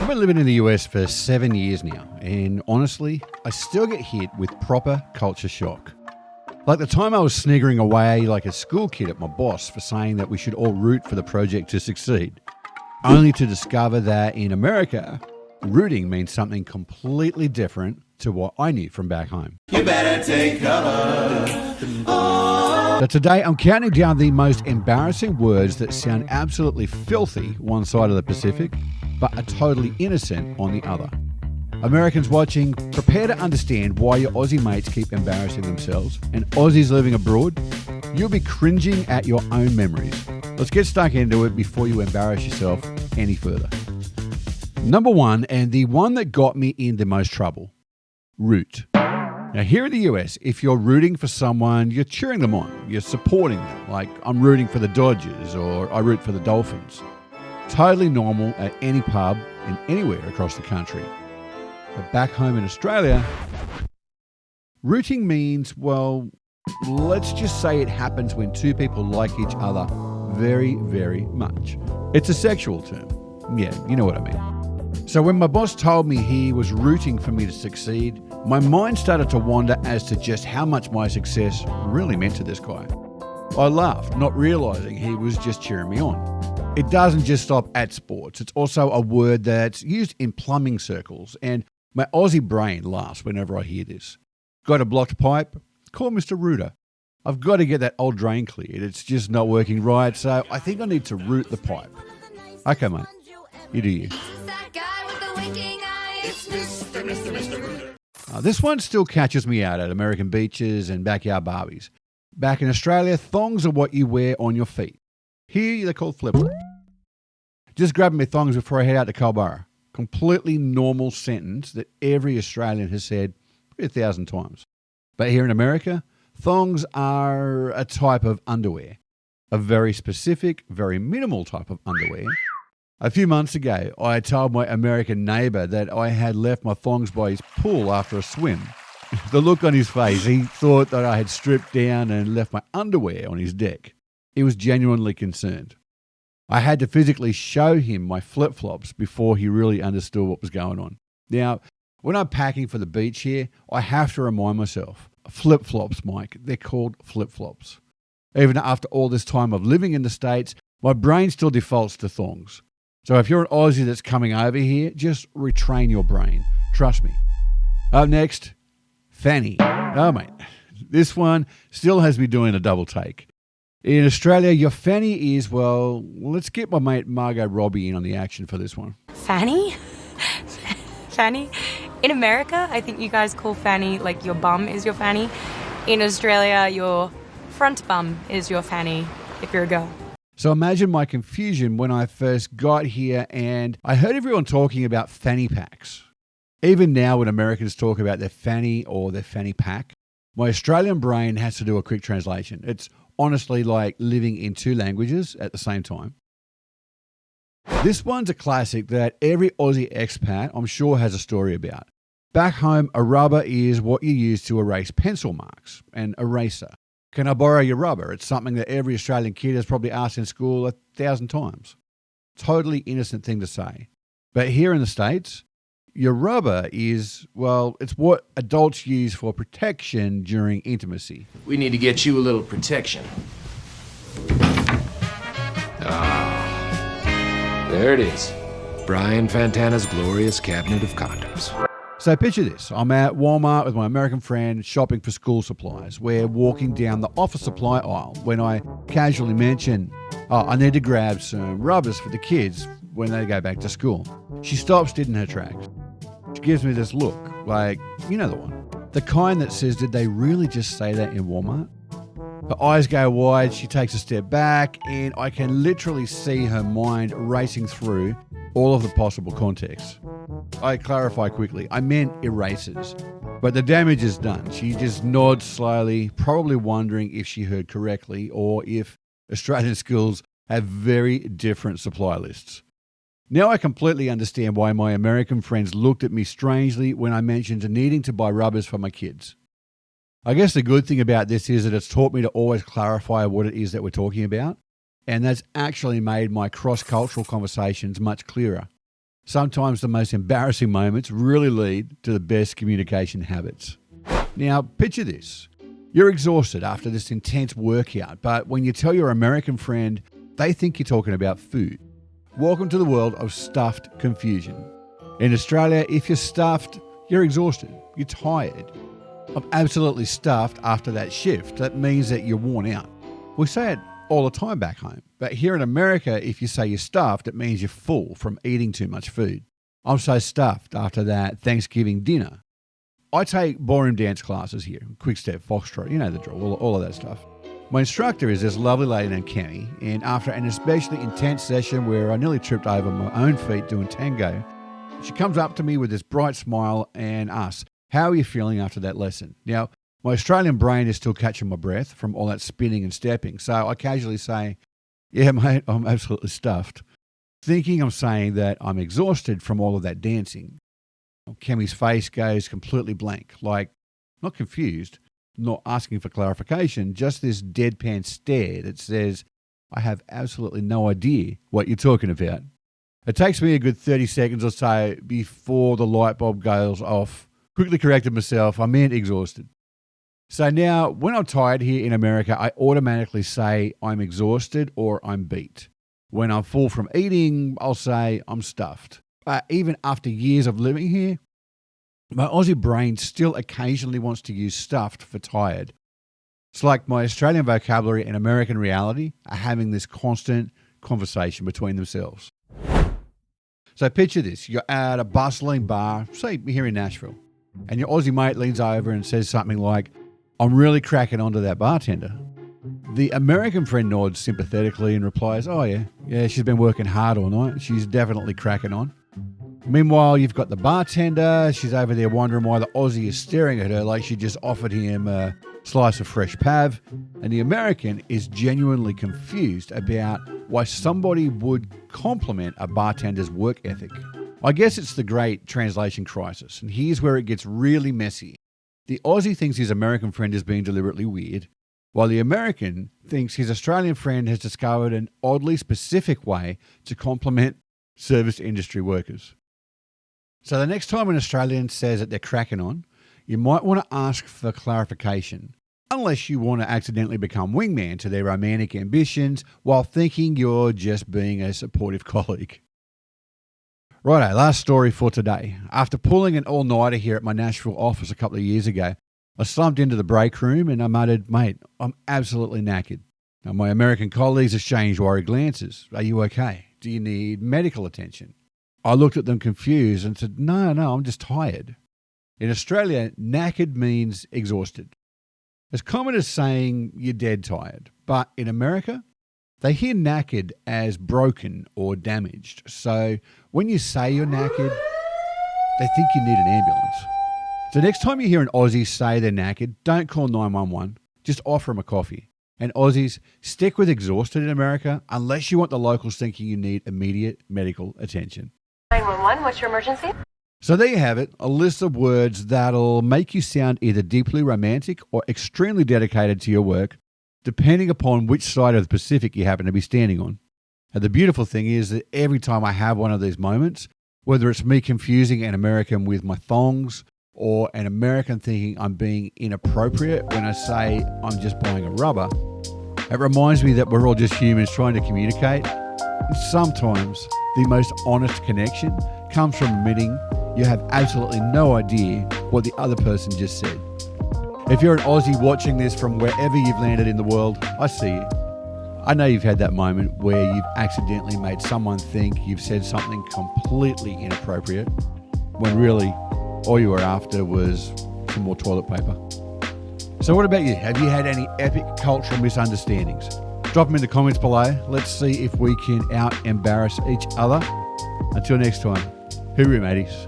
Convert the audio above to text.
I've been living in the US for 7 years now, and honestly, I still get hit with proper culture shock. Like the time I was sniggering away like a school kid at my boss for saying that we should all root for the project to succeed, only to discover that in America, rooting means something completely different to what I knew from back home. You better take cover. So today I'm counting down the most embarrassing words that sound absolutely filthy one side of the Pacific, but are totally innocent on the other. Americans watching, prepare to understand why your Aussie mates keep embarrassing themselves, and Aussies living abroad, you'll be cringing at your own memories. Let's get stuck into it before you embarrass yourself any further. Number one, and the one that got me in the most trouble, root. Now here in the US, if you're rooting for someone, you're cheering them on, you're supporting them, like I'm rooting for the Dodgers or I root for the Dolphins. Totally normal at any pub and anywhere across the country. But back home in Australia, rooting means, well, let's just say it happens when two people like each other very, very much. It's a sexual term. Yeah, you know what I mean. So when my boss told me he was rooting for me to succeed, my mind started to wander as to just how much my success really meant to this guy. I laughed, not realizing he was just cheering me on. It doesn't just stop at sports. It's also a word that's used in plumbing circles, and my Aussie brain laughs whenever I hear this. Got a blocked pipe? Call Mr. Rooter. I've got to get that old drain cleared. It's just not working right, so I think I need to root the pipe. Okay, mate. You do you. This one still catches me out at American beaches and backyard barbies. Back in Australia, thongs are what you wear on your feet. Here, they're called flip-flops. Just grabbing my thongs before I head out to Culburra. Completely normal sentence that every Australian has said 1,000 times. But here in America, thongs are a type of underwear. A very specific, very minimal type of underwear. A few months ago, I told my American neighbour that I had left my thongs by his pool after a swim. The look on his face, he thought that I had stripped down and left my underwear on his deck. He was genuinely concerned. I had to physically show him my flip-flops before he really understood what was going on. Now, when I'm packing for the beach here, I have to remind myself, flip-flops, Mike, they're called flip-flops. Even after all this time of living in the States, my brain still defaults to thongs. So if you're an Aussie that's coming over here, just retrain your brain. Trust me. Up next, fanny. Oh, mate, this one still has me doing a double take. In Australia, your fanny is, well, let's get my mate Margot Robbie in on the action for this one. Fanny? Fanny? In America, I think you guys call fanny like your bum is your fanny. In Australia, your front bum is your fanny if you're a girl. So imagine my confusion when I first got here and I heard everyone talking about fanny packs. Even now when Americans talk about their fanny or their fanny pack, my Australian brain has to do a quick translation. It's honestly like living in two languages at the same time. This one's a classic that every Aussie expat, I'm sure, has a story about. Back home, a rubber is what you use to erase pencil marks, an eraser. Can I borrow your rubber? It's something that every Australian kid has probably asked in school 1,000 times. Totally innocent thing to say. But here in the States, your rubber is, well, it's what adults use for protection during intimacy. We need to get you a little protection. There it is. Brian Fantana's glorious cabinet of condoms. So picture this. I'm at Walmart with my American friend shopping for school supplies. We're walking down the office supply aisle when I casually mention, I need to grab some rubbers for the kids when they go back to school. She stops dead in her tracks. She gives me this look, like, you know the one. The kind that says, did they really just say that in Walmart? Her eyes go wide, she takes a step back, and I can literally see her mind racing through all of the possible contexts. I clarify quickly, I meant erasers. But the damage is done. She just nods slowly, probably wondering if she heard correctly or if Australian schools have very different supply lists. Now I completely understand why my American friends looked at me strangely when I mentioned needing to buy rubbers for my kids. I guess the good thing about this is that it's taught me to always clarify what it is that we're talking about, and that's actually made my cross-cultural conversations much clearer. Sometimes the most embarrassing moments really lead to the best communication habits. Now, picture this. You're exhausted after this intense workout, but when you tell your American friend, they think you're talking about food. Welcome to the world of stuffed confusion. In Australia, if you're stuffed, you're exhausted, you're tired. I'm absolutely stuffed after that shift. That means that you're worn out. We say it all the time back home. But here in America, if you say you're stuffed, it means you're full from eating too much food. I'm so stuffed after that Thanksgiving dinner. I take ballroom dance classes here, quick step, foxtrot, you know the drill, all of that stuff. My instructor is this lovely lady named Kenny, and after an especially intense session where I nearly tripped over my own feet doing tango, she comes up to me with this bright smile and asks, "How are you feeling after that lesson?" Now, my Australian brain is still catching my breath from all that spinning and stepping, so I casually say, "Yeah, mate, I'm absolutely stuffed," thinking I'm saying that I'm exhausted from all of that dancing. Kemi's face goes completely blank, like not confused, not asking for clarification, just this deadpan stare that says, "I have absolutely no idea what you're talking about." It takes me a good 30 seconds or so before the light bulb goes off. Quickly corrected myself, I meant exhausted. So now, when I'm tired here in America, I automatically say I'm exhausted or I'm beat. When I'm full from eating, I'll say I'm stuffed. But even after years of living here, my Aussie brain still occasionally wants to use stuffed for tired. It's like my Australian vocabulary and American reality are having this constant conversation between themselves. So picture this, you're at a bustling bar, say here in Nashville, and your Aussie mate leans over and says something like, "I'm really cracking onto that bartender." The American friend nods sympathetically and replies, "Oh yeah, she's been working hard all night. She's definitely cracking on." Meanwhile, you've got the bartender. She's over there wondering why the Aussie is staring at her like she just offered him a slice of fresh pav. And the American is genuinely confused about why somebody would compliment a bartender's work ethic. I guess it's the great translation crisis, and here's where it gets really messy. The Aussie thinks his American friend is being deliberately weird, while the American thinks his Australian friend has discovered an oddly specific way to compliment service industry workers. So the next time an Australian says that they're cracking on, you might want to ask for clarification, unless you want to accidentally become wingman to their romantic ambitions while thinking you're just being a supportive colleague. Righto, last story for today. After pulling an all-nighter here at my Nashville office a couple of years ago, I slumped into the break room and I muttered, "Mate, I'm absolutely knackered." Now, my American colleagues exchanged worried glances. "Are you okay? Do you need medical attention?" I looked at them confused and said, No, I'm just tired." In Australia, knackered means exhausted. As common as saying you're dead tired. But in America, they hear knackered as broken or damaged. So when you say you're knackered, they think you need an ambulance. So next time you hear an Aussie say they're knackered, don't call 911. Just offer them a coffee. And Aussies, stick with exhausted in America unless you want the locals thinking you need immediate medical attention. 911, what's your emergency? So there you have it, a list of words that'll make you sound either deeply romantic or extremely dedicated to your work, depending upon which side of the Pacific you happen to be standing on. And the beautiful thing is that every time I have one of these moments, whether it's me confusing an American with my thongs or an American thinking I'm being inappropriate when I say I'm just buying a rubber, it reminds me that we're all just humans trying to communicate. And sometimes the most honest connection comes from admitting you have absolutely no idea what the other person just said. If you're an Aussie watching this from wherever you've landed in the world, I see you. I know you've had that moment where you've accidentally made someone think you've said something completely inappropriate, when really all you were after was some more toilet paper. So what about you? Have you had any epic cultural misunderstandings? Drop them in the comments below. Let's see if we can out-embarrass each other. Until next time, hooroo mateys.